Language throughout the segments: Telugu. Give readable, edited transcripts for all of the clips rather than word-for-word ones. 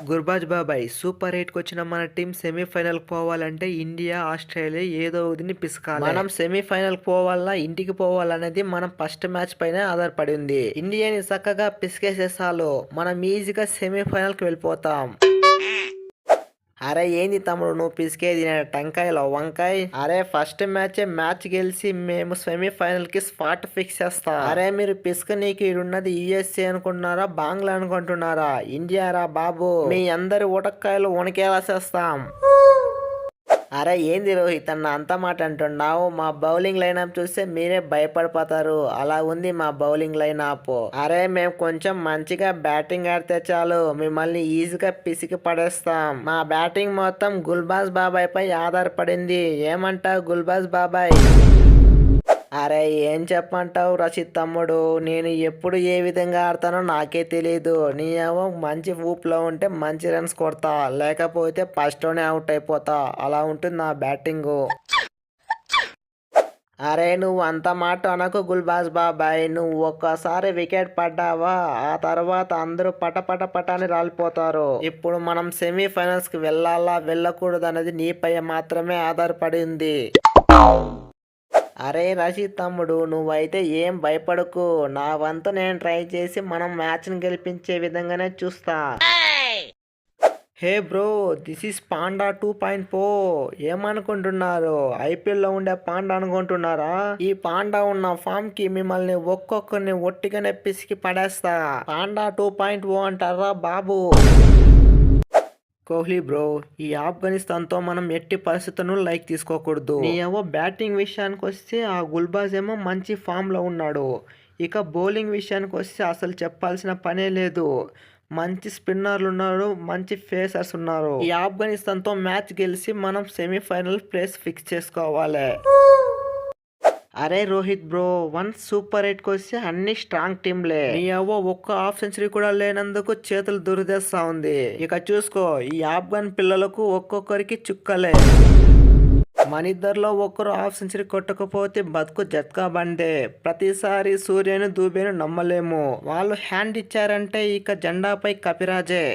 గుర్బాజ్ బాబాయ్ సూపర్ 8 వచ్చిన మన టీం సెమీఫైనల్ పోవాలంటే ఇండియా ఆస్ట్రేలియా ఏదో ఒకటిని పిసకాలి. మనం సెమీఫైనల్ పోవాలన్నా ఇంటికి పోవాలనేది మనం ఫస్ట్ మ్యాచ్ పైన ఆధారపడి ఉంది. ఇండియాని చక్కగా పిసికేసే చాలు మనం ఈజీగా సెమీఫైనల్ కి వెళ్ళిపోతాం. అరే ఏంది తమ్ముడు నువ్వు పిసికేది టెంకాయలో వంకాయ. అరే ఫస్ట్ మ్యాచ్ గెలిచి మేము సెమీఫైనల్ కి స్పాట్ ఫిక్స్ చేస్తాం. అరే మీరు పిసుక నీకు ఇడున్నది యుఎస్ఏ అనుకుంటున్నారా బంగ్లా అనుకుంటున్నారా? ఇండియా రా బాబు, మీ అందరి ఉటక్కాయలు ఉణికేలా చేస్తాం. అరే ఏంది రోహిత్ అన్న అంత మాట అంటున్నావు? మా బౌలింగ్ లైనప్ చూస్తే మీరే భయపడిపోతారు. అలా ఉంది మా బౌలింగ్ లైనప్. అరే మేము కొంచెం మంచిగా బ్యాటింగ్ ఆడితే చాలు మిమ్మల్ని ఈజీగా పిసికి పడేస్తాం. మా బ్యాటింగ్ మొత్తం గుల్బాజ్ బాబాయ్ పై ఆధారపడింది. ఏమంటావు గుల్బాజ్ బాబాయ్? అరే ఏం చెప్పంటావు రషీద్ తమ్ముడు, నేను ఎప్పుడు ఏ విధంగా ఆడతానో నాకే తెలియదు. నీ ఏమో మంచి ఊపులో ఉంటే మంచి రన్స్ కొడతా, లేకపోతే ఫస్ట్లోనే అవుట్ అయిపోతా. అలా ఉంటుంది నా బ్యాటింగు. అరే నువ్వు అంత మాట అనకు గుల్బాజ్ బాబాయ్. నువ్వు ఒక్కసారి వికెట్ పడ్డావా ఆ తర్వాత అందరూ పట అని రాలిపోతారు. ఇప్పుడు మనం సెమీఫైనల్స్ కి వెళ్ళాలా వెళ్ళకూడదు అనేది నీపై మాత్రమే ఆధారపడి ఉంది. అరే రషీద్ తమ్ముడు నువ్వైతే ఏం భయపడకు. నా వంతు నేను ట్రై చేసి మనం మ్యాచ్ని గెలిపించే విధంగానే చూస్తా. హే బ్రో, దిస్ ఈస్ పాండా 2.4. ఏమనుకుంటున్నారు? ఐపీఎల్లో ఉండే పాండా అనుకుంటున్నారా? ఈ పాండా ఉన్న ఫామ్ కి మిమ్మల్ని ఒక్కొక్కరిని ఒట్టిగానే పిసికి పడేస్తా. పాండా 2.0 అంటారా బాబు? కోహ్లీ బ్రో, ఈ ఆఫ్ఘనిస్తాన్తో మనం ఎట్టి పరిస్థితులను లైక్ తీసుకోకూడదు. ఏవో బ్యాటింగ్ విషయానికి వస్తే ఆ గుల్బాజ్ ఏమో మంచి ఫామ్లో ఉన్నాడు. ఇక బౌలింగ్ విషయానికి వస్తే అసలు చెప్పాల్సిన పనే లేదు. మంచి స్పిన్నర్లు ఉన్నారు, మంచి ఫేసర్స్ ఉన్నారు. ఈ ఆఫ్ఘనిస్తాన్తో మ్యాచ్ గెలిచి మనం సెమీఫైనల్ ప్లేస్ ఫిక్స్ చేసుకోవాలి. అరే రోహిత్ బ్రో, వన్ సూపర్ 8 వస్తే అన్ని స్ట్రాంగ్ టీంలే. నీ అవ్వ ఒక్క హాఫ్ సెంచరీ కూడా లేనందుకు చేతులు దురదేస్తా ఉంది. ఇక చూసుకో ఈ ఆఫ్ఘన్ పిల్లలకు ఒక్కొక్కరికి చుక్కలే. మనిద్దరిలో ఒక్కరు హాఫ్ సెంచరీ కొట్టకపోతే బతుకు జట్కా బండే. ప్రతిసారి సూర్యను దూబేను నమ్మలేము. వాళ్ళు హ్యాండ్ ఇచ్చారంటే ఇక జెండాపై కపిరాజే.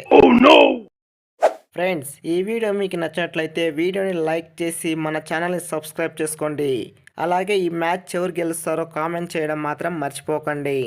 ఫ్రెండ్స్, ఈ వీడియో మీకు నచ్చినట్లయితే వీడియోని లైక్ చేసి మన ఛానల్ని సబ్స్క్రైబ్ చేసుకోండి. అలాగే ఈ మ్యాచ్ ఎవరు గెలుస్తారో కామెంట్ చేయడం మాత్రం మర్చిపోకండి.